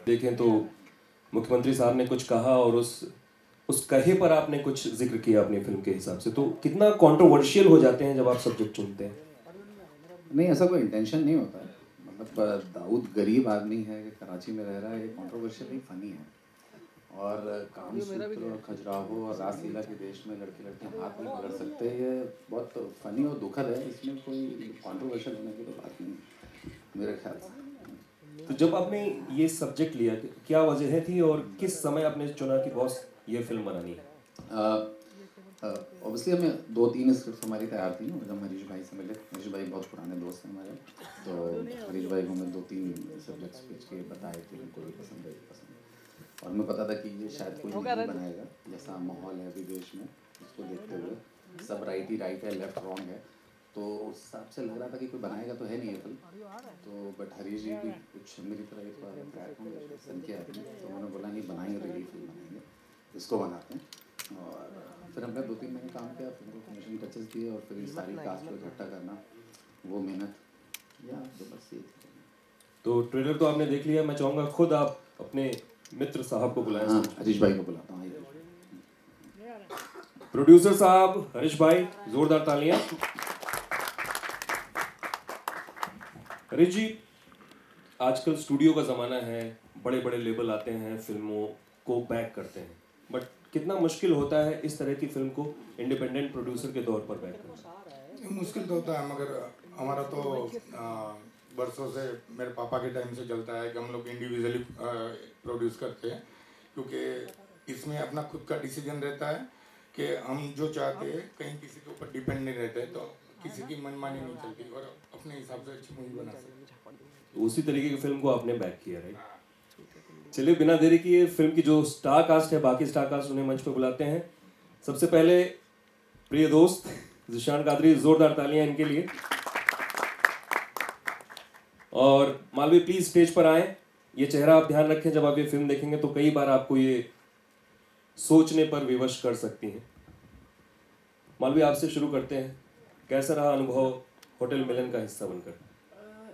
देखें तो मुख्यमंत्री साहब ने कुछ कहा और उस कहे पर आपने कुछ जिक्र किया अपनी फिल्म के हिसाब से, तो कितना कंट्रोवर्शियल हो जाते हैं जब आप सब्जेक्ट चुनते हैं? नहीं, ऐसा कोई इंटेंशन नहीं होता है। मतलब दाऊद गरीब आदमी है, कराची में रह रहा है, ये कंट्रोवर्शियल नहीं, फ़नी है। और कामसूत्र और खजुराहो और रासलीला के देश में लड़के लड़कियां हाथ नहीं पकड़ सकते, ये बहुत फ़नी और दुखद है। इसमें कोई कंट्रोवर्शियल होने की तो बात नहीं है मेरे ख्याल से। तो जब आपने ये सब्जेक्ट लिया, क्या वजह थी और किस समय आपने चुना कि बॉस ये फिल्म बनानी है? ऑब्वियसली हमें 2-3 स्क्रिप्ट हमारी तैयार थी जब हरीश भाई से मिले। हरीश भाई बहुत पुराने दोस्त हैं हमारे, तो हरीश भाई को मैं 2-3 सब्जेक्ट्स पिच के बताए कि उनको ये पसंद है, ये पसंद है। और हमें पता था कि ये शायद कोई नहीं बनाएगा, जैसा माहौल है विदेश में उसको देखते हुए सब राइट ही राइट है, लेफ्ट रॉन्ग है, तो उस हिसाब से लग रहा था कि कोई बनाएगा तो है नहीं ये फिल्म। तो बट हरीश जी भी कुछ मेरी तरह एक संख्या आदमी, तो उन्होंने बोला नहीं बनाएंगे तो यही फिल्म बनाएंगे, इसको बनाते हैं। और फिर हमने 2-3 महीने काम किया, फिल्म को फिनिशिंग टचेस दिए और फिर सारी कास्ट को इकट्ठा करना, वो मेहनत या तो बस ये थी। तो ट्रेलर तो आपने देख लिया, मैं चाहूँगा खुद आप अपने मित्र साहब को बुलाएं। हाँ, हरीश भाई को बुलाता हूँ। प्रोड्यूसर साहब, हरीश भाई, जोरदार तालियां। हरीश जी, आजकल स्टूडियो का ज़माना है, बड़े बड़े लेबल आते हैं, फिल्मों को बैक करते हैं, बट कितना मुश्किल होता है इस तरह की फिल्म को इंडिपेंडेंट प्रोड्यूसर के तौर पर बैक करना? मुश्किल तो होता है, मगर हमारा तो बरसों से, मेरे पापा के टाइम से चलता है कि हम लोग इंडिविजुअली प्रोड्यूस करते हैं, क्योंकि इसमें अपना खुद का डिसीजन रहता है कि हम जो चाहते हैं, कहीं किसी के ऊपर डिपेंड नहीं रहते, तो किसी की मनमानी नहीं चलती और अपने हिसाब से अच्छी मूवी बना सकते हैं। उसी तरीके की फिल्म को आपने बैक किया, राइट? चलिए बिना देरी किए फिल्म की जो स्टार कास्ट है, बाकी स्टार कास्ट उन्हें मंच पर बुलाते हैं। सबसे पहले प्रिय दोस्त ज़ीशान कादरी, जोरदार तालियां इनके लिए। और मालवी प्लीज स्टेज पर आए। ये चेहरा आप ध्यान रखें, जब आप ये फिल्म देखेंगे तो कई बार आपको ये सोचने पर विवश कर सकती हैं। मालवी, आपसे शुरू करते हैं, कैसा रहा अनुभव होटल मिलन का हिस्सा बनकर?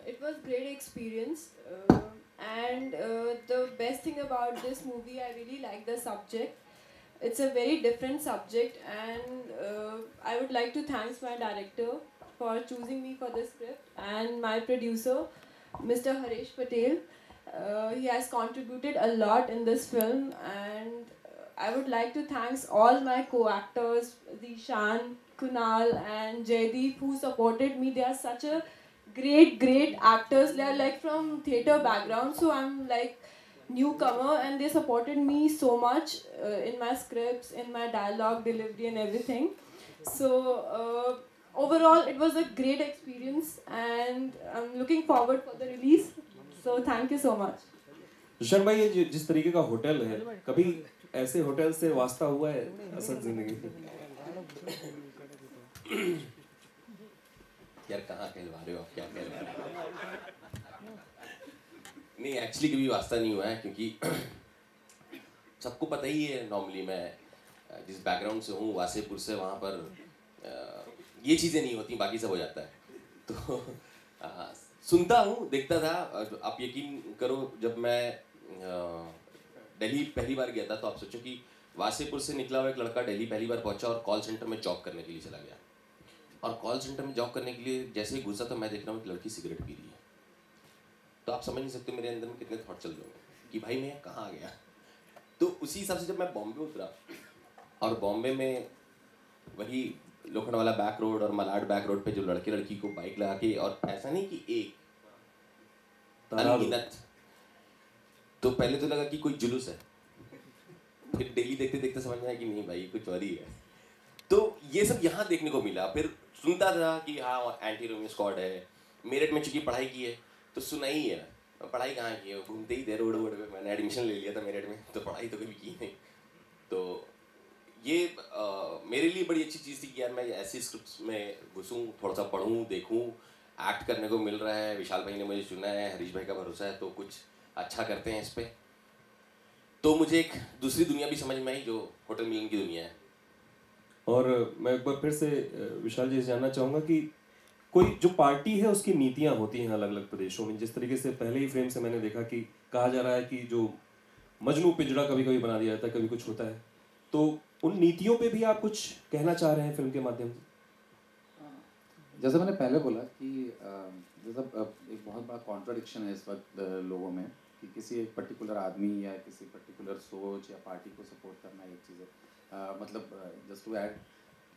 It was great experience, and the best thing about this movie, I really like the subject. It's a very different subject, and I would like to thank my director for choosing me for the script, and my producer, Mr. Harish Patel. He has contributed a lot in this film, and I would like to thank all my co-actors, Zishan, Kunal, and Jaydeep, who supported me. They are such a great actors. They are like from theater background, so I'm like newcomer, and they supported me so much in my scripts, in my dialogue delivery and everything. So overall it was a great experience, and I'm looking forward for the release. So thank you so much. Rishabh भाई, ये जिस तरीके का hotel है, कभी ऐसे hotel से वास्ता हुआ है असल जिंदगी में? यार कहाँ कहलवा रहे हो आप, क्या कहलवा रहे हो? नहीं, एक्चुअली कभी वास्ता नहीं हुआ है, क्योंकि सबको पता ही है, नॉर्मली मैं जिस बैकग्राउंड से हूँ, वासेपुर से, वहाँ पर ये चीज़ें नहीं होती, बाकी सब हो जाता है। तो सुनता हूँ, देखता था। आप यकीन करो, जब मैं दिल्ली पहली बार गया था, तो आप सोचो कि वासेपुर से निकला हुआ एक लड़का दिल्ली पहली बार पहुँचा और कॉल सेंटर में जॉब करने के लिए चला गया। और कॉल सेंटर में जॉब करने के लिए जैसे ही घुसा, तो मैं देख रहा हूँ एक लड़की सिगरेट पी रही है। तो आप समझ नहीं सकते मेरे अंदर में कितने थॉट चल रहे होंगे कि भाई मैं कहाँ आ गया। तो उसी हिसाब से जब मैं बॉम्बे उतरा, और बॉम्बे में वही लोखंडवाला बैक रोड और मलाड बैक रोड पे जो लड़के लड़की को बाइक लगा के, और ऐसा नहीं कि एक अनगिनत, तो पहले तो लगा कि कोई जुलूस है, फिर डेली देखते देखते समझ में आया कि नहीं भाई कुछ और ही है। तो ये सब यहाँ देखने को मिला। फिर सुनता था कि हाँ एंटी रोमियो स्क्वाड है, मेरठ में चूंकि पढ़ाई की है तो सुना ही है। पढ़ाई कहाँ की है, घूमते ही थे रोड वोड पे। मैंने एडमिशन ले लिया था मेरठ में, तो पढ़ाई तो कभी की नहीं। तो ये मेरे लिए बड़ी अच्छी चीज़ थी कि यार मैं ऐसी स्क्रिप्ट्स में घुसूँ, थोड़ा सा पढ़ूँ, देखूँ, एक्ट करने को मिल रहा है। विशाल भाई ने मुझे चुना है, हरीश भाई का भरोसा है, तो कुछ अच्छा करते हैं इस पर। तो मुझे एक दूसरी दुनिया भी समझ में आई, जो होटल मिलन की दुनिया है। और मैं एक बार फिर से विशाल जी से जानना चाहूँगा कि कोई जो पार्टी है उसकी नीतियाँ होती हैं अलग अलग प्रदेशों में। जिस तरीके से पहले ही फ्रेम से मैंने देखा कि कहा जा रहा है कि जो मजनू पिंजड़ा कभी कभी बना दिया जाता है, कभी कुछ होता है, तो उन नीतियों पे भी आप कुछ कहना चाह रहे हैं फिल्म के माध्यम से? जैसे मैंने पहले बोला कि जैसा एक बहुत बड़ा कॉन्ट्राडिक्शन है इस वक्त लोगों में कि किसी एक पर्टिकुलर आदमी या किसी पर्टिकुलर सोच या पार्टी को सपोर्ट करना एक चीज़ है। मतलब जस्ट टू ऐड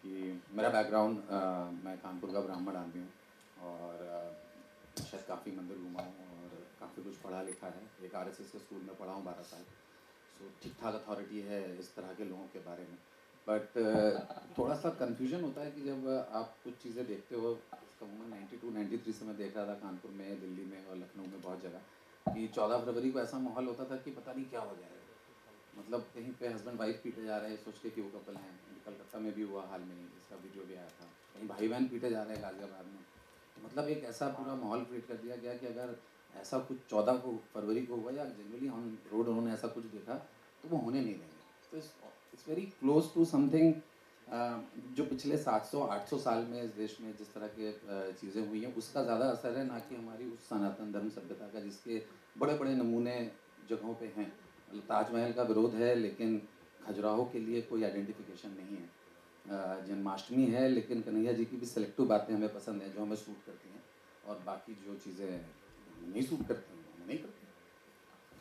कि मेरा बैकग्राउंड, मैं कानपुर का ब्राह्मण आदमी हूँ और शायद काफ़ी मंदिर घूमा हूँ और काफ़ी कुछ पढ़ा लिखा है। एक RSS के स्कूल में पढ़ा हूँ 12 साल। सो ठीक ठाक अथॉरिटी है इस तरह के लोगों के बारे में। बट थोड़ा सा कन्फ्यूजन होता है कि जब आप कुछ चीज़ें देखते हो, इसका उम्र 92-93 से मैं देख रहा था कानपुर में, दिल्ली में और लखनऊ में बहुत जगह कि 14 फरवरी को ऐसा माहौल होता था कि पता नहीं क्या हो जाएगा। मतलब कहीं पे हस्बैंड वाइफ पीटे जा रहे हैं सोच के कि वो कपल हैं। कलकत्ता में भी हुआ हाल में, इसका वीडियो भी आया था। कहीं भाई बहन पीटे जा रहे हैं गाजियाबाद में। मतलब एक ऐसा पूरा माहौल क्रिएट कर दिया गया कि अगर ऐसा कुछ 14 फरवरी को हुआ या जनरली ऑन रोड उन्होंने ऐसा कुछ देखा तो वो होने नहीं देंगे। तो it's very close to something जो पिछले 700-800 साल में इस देश में जिस तरह के चीज़ें हुई हैं उसका ज़्यादा असर है, ना कि हमारी उस सनातन धर्म सभ्यता का जिसके बड़े बड़े नमूने जगहों पे हैं। मतलब ताजमहल का विरोध है लेकिन खजुराहो के लिए कोई आइडेंटिफिकेशन नहीं है। जन्माष्टमी है लेकिन कन्हैया जी की भी सेलेक्टिव बातें हमें पसंद हैं जो हमें सूट करती हैं, और बाकी जो चीज़ें नहीं सूट करती हैं हमें नहीं करती।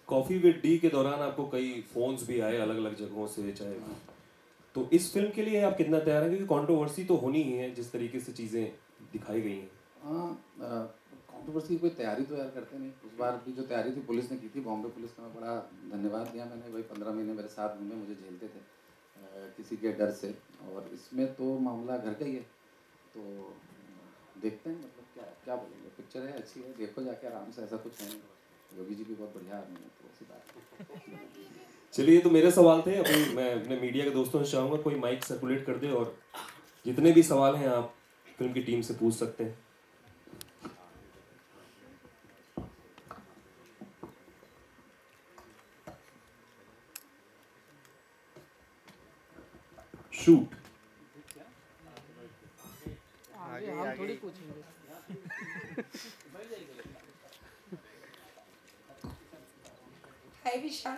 कॉफ़ी विद डी के दौरान आपको कई फोन्स भी आए अलग अलग जगहों से, चाहे तो इस फिल्म के लिए आप कितना तैयार हैं? क्योंकि कंट्रोवर्सी तो होनी ही है जिस तरीके से चीज़ें दिखाई गई हैं। हाँ, कंट्रोवर्सी की कोई तैयारी तो यार करते नहीं। उस बार भी जो तैयारी थी पुलिस ने की थी, बॉम्बे पुलिस का मैं बड़ा धन्यवाद दिया मैंने। वही 15 महीने मेरे साथ घूमे, मुझे झेलते थे किसी के डर से। और इसमें तो मामला घर का ही है, तो देखते हैं। मतलब क्या क्या बोलेंगे, पिक्चर है, अच्छी है, देखो जाके आराम से। ऐसा कुछ है नहीं, योगी जी भी बहुत बढ़िया आदमी है, तो ऐसी बात। चलिए, ये तो मेरे सवाल थे। अभी मैं अपने मीडिया के दोस्तों से चाहूँगा कोई माइक सर्कुलेट कर दे और जितने भी सवाल हैं आप फिल्म की टीम से पूछ सकते हैं। शूट हम थोड़ी पूछेंगे। Hi Vishal.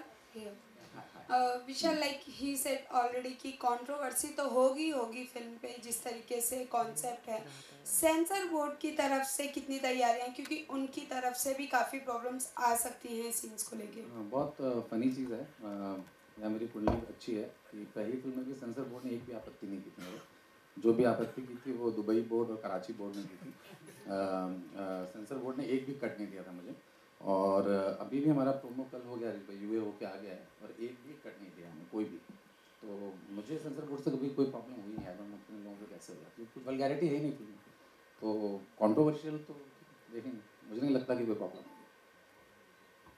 Vishal, like he said already कि कंट्रोवर्सी तो होगी फिल्म पे, जिस तरीके से कॉन्सेप्ट है। सेंसर बोर्ड की तरफ से कितनी तैयारियां, क्योंकि उनकी तरफ से भी काफ़ी प्रॉब्लम्स आ सकती हैं सीन्स को लेके। बहुत फनी चीज़ है, या मेरी कुंडली अच्छी है कि पहली फिल्म में भी सेंसर बोर्ड ने एक भी आपत्ति नहीं की थी मेरे। जो भी आपत्ति की थी वो दुबई बोर्ड और कराची बोर्ड ने की थी। सेंसर बोर्ड ने एक भी कट नहीं दिया था मुझे। और अभी भी हमारा प्रोमो कल हो गया, UA होके आ गया है, और एक भी कट नहीं दिया हमें कोई भी। तो मुझे सेंसर बोर्ड से कभी कोई प्रॉब्लम हुई नहीं है। अपने लोगों को कैसे हो जाती है, कुछ वल्गैरिटी है ही नहीं फिल्म में, तो कंट्रोवर्शियल तो देखेंगे। मुझे नहीं लगता कि कोई प्रॉब्लम है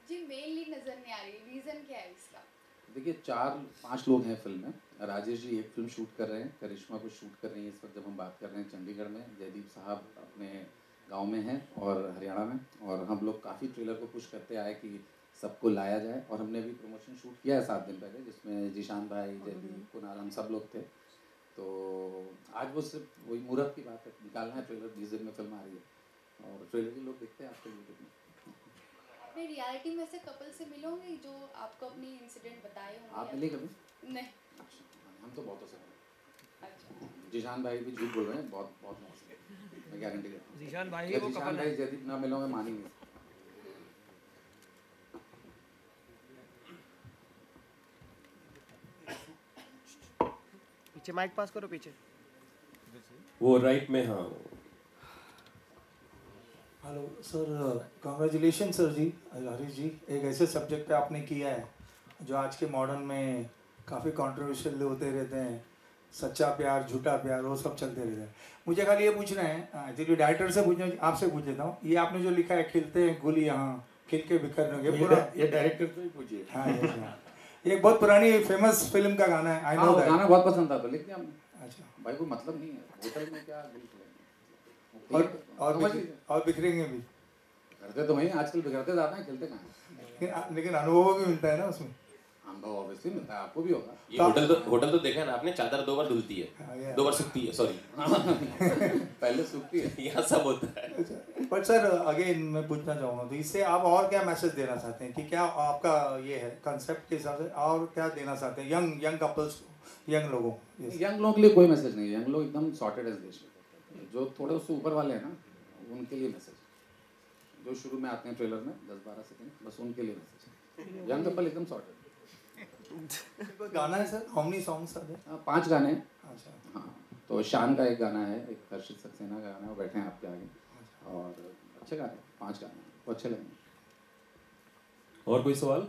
जी। मेनली नज़र नहीं आ रही, रीज़न क्या है इसका? देखिए, 4-5 लोग हैं फिल्म में। राजेश जी एक फिल्म शूट कर रहे हैं, करिश्मा कुछ शूट कर रही है इस वक्त जब हम बात कर रहे हैं चंडीगढ़ में। जयदीप साहब अपने गांव में हैं और हरियाणा में। और हम लोग काफ़ी ट्रेलर को पुश करते आए कि सबको लाया जाए, और हमने भी प्रमोशन शूट किया है 7 दिन पहले, जिसमें जीशान भाई, जयदीप, कुणाल, हम सब लोग थे। तो आज वो सिर्फ वही मुहूर्त की बात है, निकालना है ट्रेलर। 20 दिन में फिल्म आ रही है और ट्रेलर भी लोग देखते हैं आपके यूट्यूब में। अपने रियलिटी में से कपल से मिलोगे जो आपको अपनी इंसिडेंट बताए होंगे? आप मिले कभी? नहीं। अच्छा, हम तो बहुतों से मिले। अच्छा, जीशान भाई भी झूठ बोल रहे हैं, बहुत बहुत मौसम, मैं गारंटी देता हूँ। जीशान भाई वो जीशान भाई जयदीप ना मिलो, मैं मानेंगे। पीछे माइक पास करो, पीछे वो राइट में। हाँ, हेलो सर, कॉन्ग्रेचुलेशन सर जी, हरीश जी। एक ऐसे सब्जेक्ट पे आपने किया है जो आज के मॉडर्न में काफ़ी कंट्रोवर्शियल होते रहते हैं। सच्चा प्यार, झूठा प्यार, वो सब चलते रहते हैं। मुझे खाली ये पूछना है, एक्चुअली डायरेक्टर से पूछना, आपसे पूछ लेता हूँ। ये आपने जो लिखा है, खिलते हैं गुल यहाँ खिल के बिखरने, ये डायरेक्टर से ही पूछिए। हाँ, ये एक बहुत पुरानी फेमस फिल्म का गाना है। I know that. गाना बहुत पसंद था तो लिख दिया हमने। अच्छा भाई कोई मतलब नहीं है, होटल में क्या गुल खिलेंगे और बिखरेंगे भी। करते तो वही, आजकल बिगड़ते ज़्यादा हैं, खिलते कहाँ हैं। लेकिन अनुभव भी मिलता है ना उसमें। अनुभव ऑब्वियसली मिलता है, आपको भी होगा। ये होटल तो देखा है ना आपने, चादर 2 बार धुलती है, 2 बार सूखती है, सॉरी पहले सूखती है, यहाँ सब होता है। बट सर अगेन मैं पूछना चाहूँगा, तो इससे आप और क्या मैसेज देना चाहते हैं कि क्या आपका ये है कंसेप्ट के हिसाब से, और क्या देना चाहते हैं यंग कपल्स, यंग लोगों के लिए कोई मैसेज नहीं है। यंग लोग एकदम सॉर्टेड एज देश में, जो थोड़े उससे ऊपर वाले हैं ना, उनके लिए मैसेज, जो शुरू में आते हैं ट्रेलर में 10-12 सेकंड, बस उनके लिए मैसेज। यंग कपल एकदम सॉर्टेड। गाना है sir, how many songs are there? 5 गाने हैं। अच्छा, हाँ, तो शान का एक गाना है, एक हर्षित सक्सेना का गाना है, वो बैठे हैं आपके आगे, और अच्छे गाने, 5 गाने हैं, वो अच्छे लगेंगे। और कोई सवाल?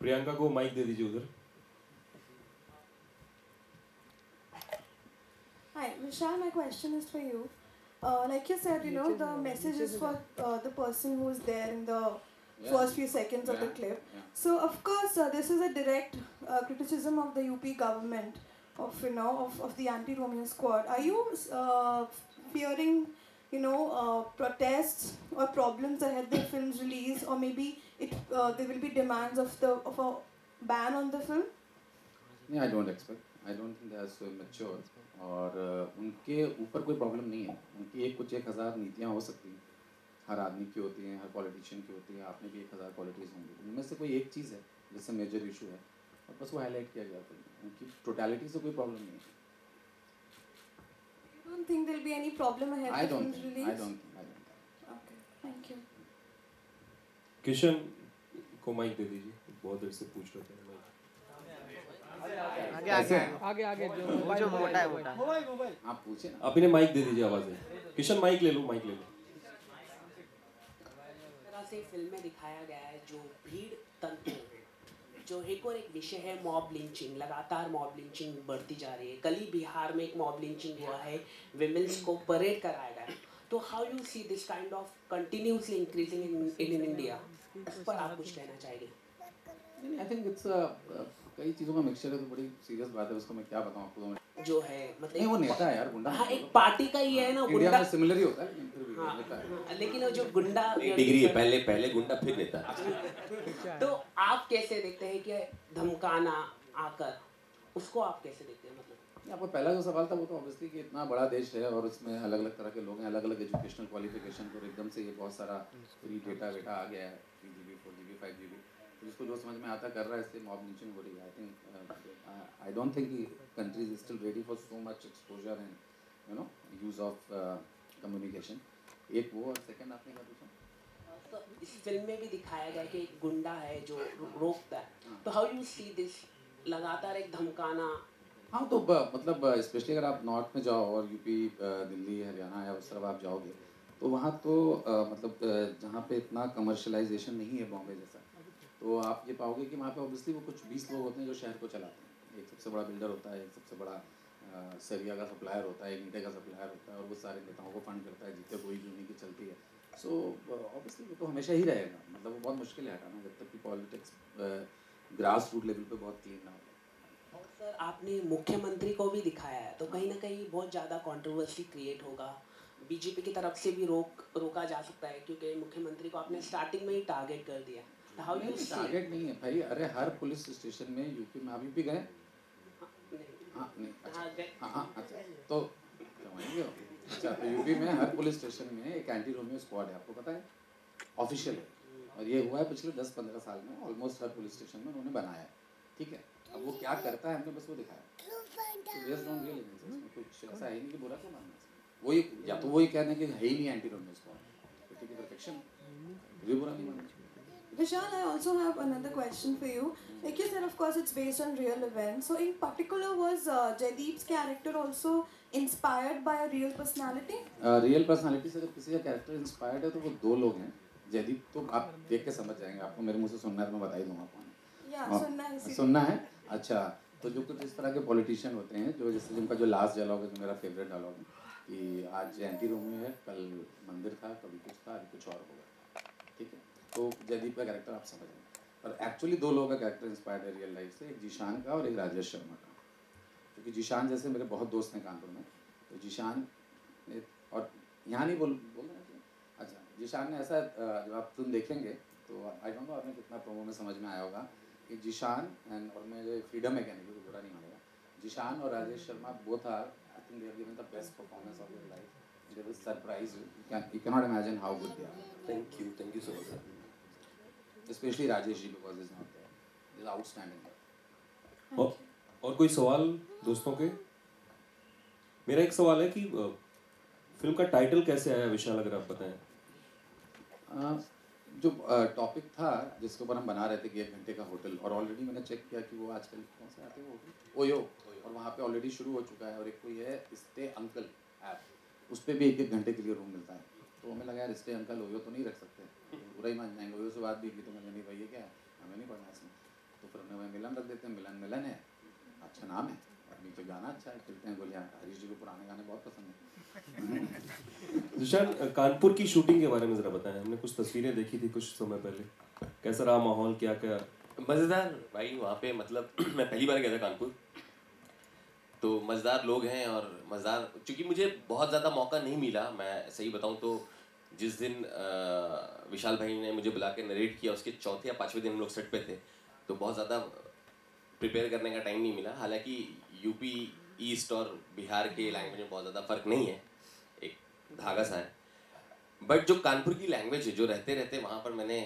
प्रियंका को माइक दे दीजिए उधर। Hi, Vishal, my question is for you. Like you said, you know, the message is for the person who is there in the first few seconds of the clip. So, of course, this is a direct criticism of the UP government, of, you know, of the anti-Romeo squad. Are you fearing, you know, protests or problems ahead the film's release, or maybe there will be demands of a ban on the film? नहीं, I don't expect. I don't think they are so mature. और उनके ऊपर कोई problem नहीं है। उनकी कुछ 1000 नीतियाँ हो सकती हैं, हर आदमी की होती हैं, हर पॉलिटिशियन की होती है, आपने भी 1000 क्वालिटीज़ होंगी, उनमें से कोई एक चीज़ है जिससे मेजर इशू है, और बस वो हाईलाइट किया गया। तो उनकी टोटलिटी से कोई प्रॉब्लम नहीं है। You don't think there will be any problem ahead I the don't film's think. release? I don't think. Okay, thank you. Kishan को माइक दे दीजिए, बहुत देर से पूछ रहे थे। आगे जो मोटा है मोबाइल आप पूछे ना, आप इन्हें माइक दे दीजिए, आवाज़ है। किशन माइक ले लो, माइक ले लो। तरह से फिल्म में दिखाया गया है जो भीड़ तंत्र, जो एक और एक विषय है मॉब लिंचिंग, लगातार मॉब लिंचिंग बढ़ती जा रही है। कल ही बिहार में एक मॉब लिंचिंग हुआ है, विमेंस को परेड कराया गया। तो how you see this kind of continuously increasing in India, उस पर आप कुछ कहना चाहेंगे? आई थिंक इट्स कई चीज़ों का मिक्सचर है, तो बड़ी सीरियस बात है, उसको मैं क्या बताऊँ आपको। जो है मतलब नहीं, वो नेता है यार, गुंडा। हाँ, एक पार्टी का ही है ना, इंडिया गुंडा में सिमिलर ही होता है, लेकिन फिर भी हाँ, नेता है। लेकिन वो जो गुंडा डिग्री है, पहले गुंडा फिर नेता। तो आप कैसे देखते हैं कि धमकाना आकर, उसको आप कैसे देखते हैं? मतलब आपका पहला जो सवाल था वो तो ऑब्वियसली कि इतना बड़ा देश है और उसमें अलग अलग तरह के लोग हैं, अलग अलग एजुकेशनल क्वालिफिकेशन, और एकदम से ये बहुत सारा फ्री डेटा वेटा आ गया है, 3GB 4GB 5GB, तो जिसको जो समझ में आता कर रहा है, इसलिए मॉब लिंचिंग हो रही है। I think I don't think countries still ready for so much exposure and you know use of communication. एक वो, और सेकंड आपने क्या पूछा? तो इस फिल्म में भी दिखाया गया कि एक गुंडा है जो रोकता है, तो हाउ यू सी दिस, लगातार एक धमकाना? हाँ, तो मतलब स्पेशली अगर आप नॉर्थ में जाओ और यूपी, दिल्ली, हरियाणा या उस तरफ आप जाओगे, तो वहाँ तो मतलब जहाँ पे इतना कमर्शलाइजेशन नहीं है बॉम्बे जैसा, तो आप ये पाओगे कि वहाँ पे ऑब्वियसली वो कुछ 20 लोग होते हैं जो शहर को चलाते हैं। एक सबसे बड़ा बिल्डर होता है, एक सबसे बड़ा सरिया का सप्लायर होता है, एक ईंटे का सप्लायर होता है, और वो सारे नेताओं को फंड करता है, जितने कोई यूनी की चलती है। सो ऑब्वियसली वो तो हमेशा ही रहेगा, मतलब वो बहुत मुश्किल है हटाना जब तक कि पॉलिटिक्स ग्रास रूट लेवल पे बहुत क्लीन ना हो। और सर आपने मुख्यमंत्री को भी दिखाया है, तो कहीं ना कहीं बहुत ज़्यादा कंट्रोवर्सी क्रिएट होगा, बीजेपी की तरफ से भी रोका जा सकता है, क्योंकि मुख्यमंत्री को आपने स्टार्टिंग में ही टारगेट कर दिया। How you see? टारगेट नहीं है भाई, अरे हर पुलिस स्टेशन में यूपी में आप यूपी गए? हाँ नहीं, अच्छा हाँ अच्छा, तो समझिए, अच्छा तो यूपी में हर पुलिस स्टेशन में एक एंटी रोमियो स्क्वाड है, आपको पता है, ऑफिशियल है, और ये हुआ है पिछले 10-15 साल में, ऑलमोस्ट हर पुलिस स्टेशन में उन्होंने बनाया है, ठीक है। अब वो क्या करता है हमने बस वो दिखाया, तो बेस्ड ऑन रियल इवेंट्स, इसमें कुछ ऐसा है नहीं कि बुरा क्यों मानना है। वही या तो वही कहना कि है ही नहीं एंटी रोमियो स्क्वाड, ठीक है, परफेक्शन, ये बुरा नहीं मानना। Vishal, I also have another question for you. Like you said, of course, it's based on real events. So, in particular, was Jaideep's character also inspired by a real personality? Real personality से अगर किसी का character inspired है तो वो 2 लोग हैं। जयदीप तो आप देख के समझ जाएंगे, आपको मेरे मुंह से सुनना है तो मैं बता ही दूंगा कौन है। सुनना है। अच्छा, तो जो कुछ इस तरह के पॉलिटिशियन होते हैं, जो जैसे जिनका जो लास्ट डायलॉग है, जो मेरा फेवरेट डायलॉग है कि आज एंटी रोमियो है, कल मंदिर था, कभी कुछ था, अभी कुछ और होगा, ठीक है। तो जयदीप का कैरेक्टर आप समझ लें, और एक्चुअली 2 लोगों का कैरेक्टर इंस्पायर्ड है रियल लाइफ से, एक जीशान का और एक राजेश शर्मा का, क्योंकि जीशान जैसे मेरे बहुत दोस्त हैं कानपुर में, तो जीशान ने, और यहाँ नहीं बोल रहे हैं, अच्छा जीशान ने ऐसा, जब आप फिल्म देखेंगे तो आई डोंट नो आपने कितना प्रोमो में समझ में आया होगा कि जिशान एंड और मुझे फ्रीडम है कहने की, तो बुरा नहीं मानेगा, जिशान और Rajesh Sharma both are, I think they have given the best performance of their life. They will surprise you. You cannot imagine how good they are. Thank you so much. Especially Rajesh ji because he's not there. He's outstanding. और कोई सवाल दोस्तों के? मेरा एक सवाल है कि फिल्म का टाइटल कैसे आया विशाल, अगर आप बताएं. जो टॉपिक था जिसके ऊपर हम बना रहे थे कि 1 घंटे का होटल, और ऑलरेडी मैंने चेक किया कि वो आजकल कौन से आते हैं, वो ओयो, और वहाँ पे ऑलरेडी शुरू हो चुका है, और एक कोई है स्टे अंकल ऐप, उस पर भी 1-1 घंटे के लिए रूम मिलता है. तो हमें लगा यार स्टे अंकल ओयो तो नहीं रख सकते, बुरा ही मान जाएंगे. ओयो से बात भी की तो मैंने नहीं, भाई ये क्या है, हमें नहीं पढ़ना इसमें. तो फिर हमने वही मिलन रख देते हैं, मिलन है, अच्छा नाम है, और नीचे गाना अच्छा है, चलते हैं बोलिए. हरीश जी को पुराने गाने बहुत पसंद है. जिशान, कानपुर की शूटिंग के बारे में ज़रा बताएं. हमने कुछ तस्वीरें देखी थी कुछ समय पहले, कैसा रहा माहौल, क्या क्या? मज़ेदार भाई, वहाँ पे मतलब मैं पहली बार गया था कानपुर, तो मज़ेदार लोग हैं और मज़ेदार, क्योंकि मुझे बहुत ज़्यादा मौका नहीं मिला. मैं सही बताऊँ तो जिस दिन विशाल भाई ने मुझे बुला के नरेट किया, उसके चौथे या 5वें दिन हम लोग सेट पे थे, तो बहुत ज़्यादा प्रिपेयर करने का टाइम नहीं मिला. हालांकि यूपी ईस्ट और बिहार के लैंग्वेज में बहुत ज़्यादा फ़र्क नहीं है, एक धागा सा है. बट जो कानपुर की लैंग्वेज है, जो रहते रहते वहाँ पर मैंने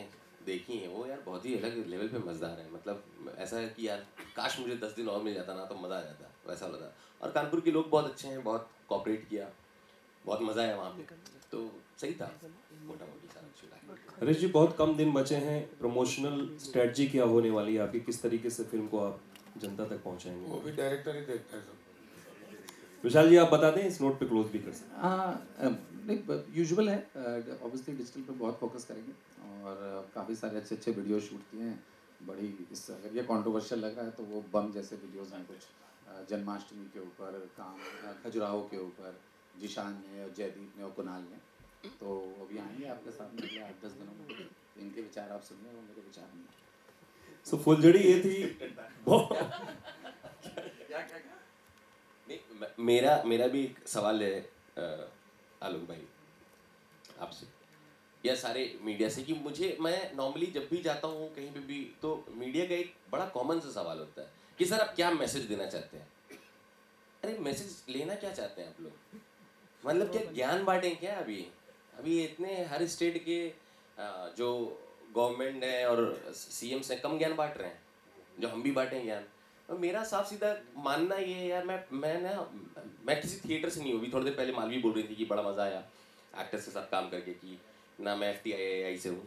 देखी है, वो यार बहुत ही अलग लेवल पे मज़ेदार है. मतलब ऐसा है कि यार काश मुझे 10 दिन और मिल जाता ना, तो मज़ा आ जाता, वैसा लगा. और कानपुर के लोग बहुत अच्छे हैं, बहुत कोऑपरेट किया, बहुत मज़ा आया वहाँ पे, तो सही था मोटा मोटी सारा चुना. हरीश जी, बहुत कम दिन बचे हैं, प्रमोशनल स्ट्रेटजी क्या होने वाली है आपकी, किस तरीके से फिल्म को आप जनता तक पहुँचाएंगे? वो भी डायरेक्टर ही देखता है सब. विशाल जी आप बता दें, इस नोट पे क्लोज भी कर सकते हैं. हाँ, नहीं यूजुअल है. ऑब्वियसली डिजिटल पे बहुत फोकस करेंगे, और काफ़ी सारे अच्छे वीडियो शूट किए हैं. बड़ी इस अगर ये कंट्रोवर्शियल लग रहा है तो वो बम जैसे वीडियोस हैं कुछ, जन्माष्टमी के ऊपर काम, खजुराहो के ऊपर जिशान ने और जयदीप ने और कुणाल ने, तो अभी आएंगे आपके सामने अगले 8-10 दिनों में. इनके विचार आप सुनिए, वो मेरे विचार नहीं. सो फुलझड़ी ये थी. नहीं, मेरा भी एक सवाल है आलोक भाई आपसे या सारे मीडिया से, कि मैं नॉर्मली जब भी जाता हूँ कहीं पे भी, तो मीडिया का एक बड़ा कॉमन सा सवाल होता है कि सर आप क्या मैसेज देना चाहते हैं. अरे मैसेज लेना क्या चाहते हैं आप लोग? मतलब क्या ज्ञान बांटें क्या? अभी इतने हर स्टेट के जो गवर्नमेंट है और सीएम्स हैं कम ज्ञान बांट रहे हैं, जो हम भी बांटें ज्ञान. और मेरा साफ सीधा मानना ये है यार, मैं किसी थिएटर से नहीं हूँ. अभी थोड़ी देर पहले मालवी बोल रही थी कि बड़ा मज़ा आया एक्टर्स के साथ काम करके, कि ना मैं FTII से हूँ.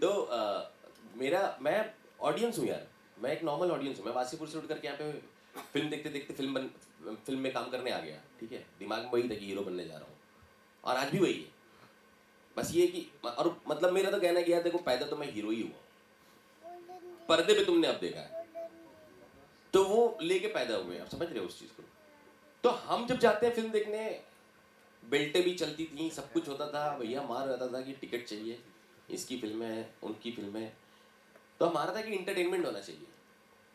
तो मैं ऑडियंस हूँ यार, मैं एक नॉर्मल ऑडियंस हूँ. मैं वासीपुर से उठ करके यहाँ पे फिल्म देखते देखते फिल्म में काम करने आ गया. ठीक है, दिमाग में वही था कि हीरो बनने जा रहा हूँ, और आज भी वही है. बस ये कि, और मतलब मेरा तो कहना है देखो पैदा तो मैं हीरो ही हुआ, पर्दे पे तुमने अब देखा है, तो वो लेके पैदा हुए, आप समझ रहे हो उस चीज़ को. तो हम जब जाते हैं फिल्म देखने, बेल्टें भी चलती थी, सब कुछ होता था, भैया मार रहता था कि टिकट चाहिए, इसकी फिल्में हैं, उनकी फिल्में. तो हमारा था कि इंटरटेनमेंट होना चाहिए.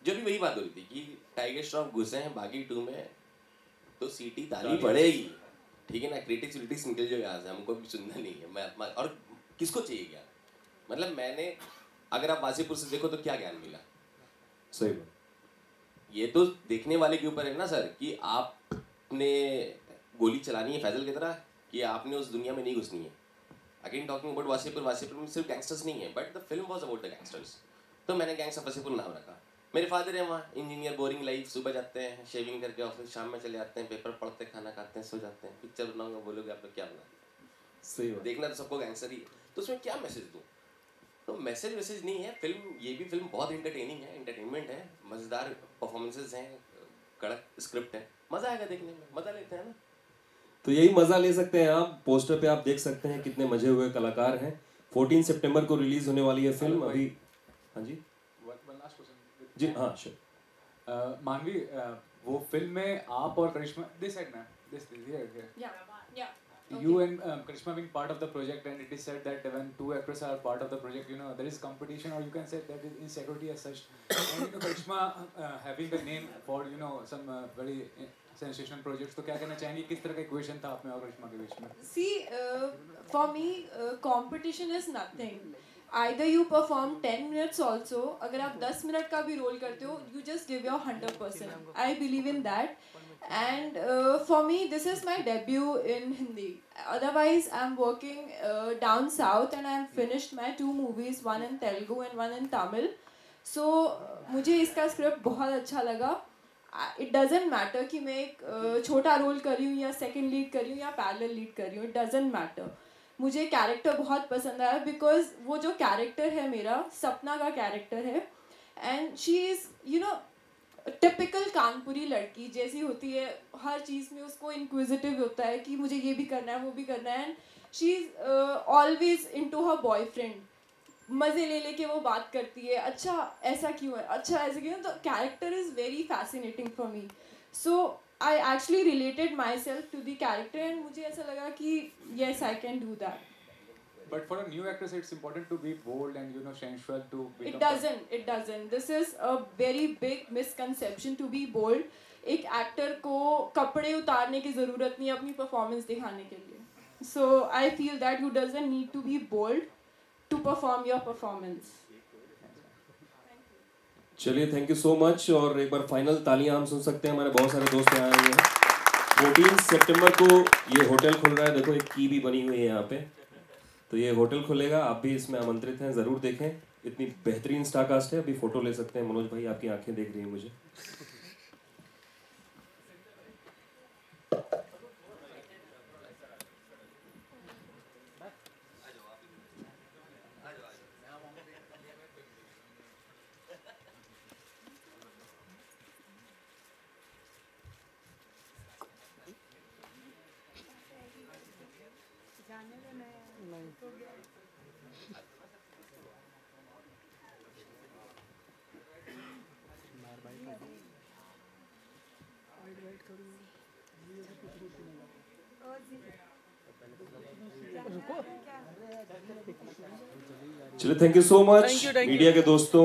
जब भी वही बात हो रही थी कि टाइगर श्रॉफ घुसे हैं बागी 2 में, तो सीटी ताली पड़ेगी. ठीक है ना, क्रिटिक्स निकल जाओ यहाँ से, हमको भी सुनना नहीं है. मैं और किसको चाहिए ज्ञान? मतलब मैंने, अगर आप वासीपुर से देखो तो क्या ज्ञान मिला? सही बात. ये तो देखने वाले के ऊपर है ना सर, कि आपने गोली चलानी है फैजल की तरह, कि आपने उस दुनिया में नहीं घुसनी है. अगेन टॉकिंग अबाउट वासीपुर में सिर्फ गैंगस्टर्स नहीं है, but the film was about the gangsters. तो मैंने गैंग्स ऑफ वासीपुर नाम रखा. मेरे फादर हैं वहाँ इंजीनियर, बोरिंग लाइफ, सुबह जाते हैं शेविंग करके ऑफिस, शाम में चले आते हैं, पेपर पढ़ते, खाना खाते हैं, सो जाते हैं. पिक्चर बनाऊंगा, बोलोगे आप लोग क्या बना. सही बात. देखना तो सबको गैंगस्टर ही. तो उसमें क्या मैसेज दूँ? तो मैसेज नहीं है. फिल्म, ये भी फिल्म बहुत एंटरटेनिंग है, एंटरटेनमेंट है, मज़ेदार परफॉर्मेंसेज हैं, कड़क स्क्रिप्ट है, मज़ा आएगा देखने में, मज़ा लेते हैं ना. तो यही मज़ा ले सकते हैं आप. पोस्टर पे आप देख सकते हैं कितने मजे हुए कलाकार हैं. 14 सितंबर को रिलीज होने वाली है फिल्म. अभी हाँ जी जी हाँ श्योर. मानवी, वो फिल्म में आप और Karishma, this side ma'am, this Yeah. You and Karishma being part of the project, and it is said that when 2 actors are part of the project, there is competition, or you can say that is insecurity as such. And Karishma having the name for some very sensational projects, तो क्या कहना चाहेंगे, किस तरह का equation था आप में और करिश्मा के बीच में? See, for me, competition is nothing. either you perform 10 minutes also, अगर आप 10 मिनट का भी रोल करते हो, you just give your 100%. I believe in that. And for me, this is my debut in Hindi. Otherwise, I'm working down south and I've finished my 2 movies, one in Telugu and one in Tamil. So मुझे इसका script बहुत अच्छा लगा. It doesn't matter कि मैं एक छोटा role कर रही हूँ या सेकंड लीड कर रही हूँ या पैरेलल लीड कर रही हूँ. It doesn't matter. मुझे कैरेक्टर बहुत पसंद आया बिकॉज वो जो कैरेक्टर है मेरा सपना का कैरेक्टर है and she is you know typical Kanpuri लड़की जैसी होती है. हर चीज़ में उसको इंक्विजिटिव होता है कि मुझे ये भी करना है वो भी करना है and she is always into her boyfriend. मज़े ले लेके वो बात करती है, अच्छा ऐसा क्यों है, अच्छा ऐसा क्यों है. तो character is very fascinating for me. So I actually related myself to the character and मुझे ऐसा लगा कि yes I can do that. But for a new actress it's important to be bold and you know sensual to become. It doesn't. This is a very big misconception to be bold. एक actor को कपड़े उतारने की ज़रूरत नहीं है अपनी performance दिखाने के लिए. So I feel that you doesn't need to be bold to perform your performance. चलिए थैंक यू सो मच. और एक बार फाइनल तालियां हम सुन सकते हैं. हमारे बहुत सारे दोस्त यहाँ आए हैं. 14 सितंबर को ये होटल खुल रहा है. देखो एक की भी बनी हुई है यहाँ पे. तो ये होटल खुलेगा, आप भी इसमें आमंत्रित हैं, ज़रूर देखें. इतनी बेहतरीन स्टार कास्ट है. अभी फ़ोटो ले सकते हैं. मनोज भाई आपकी आंखें देख रही हैं मुझे. चलिए thank you so much media के दोस्तों.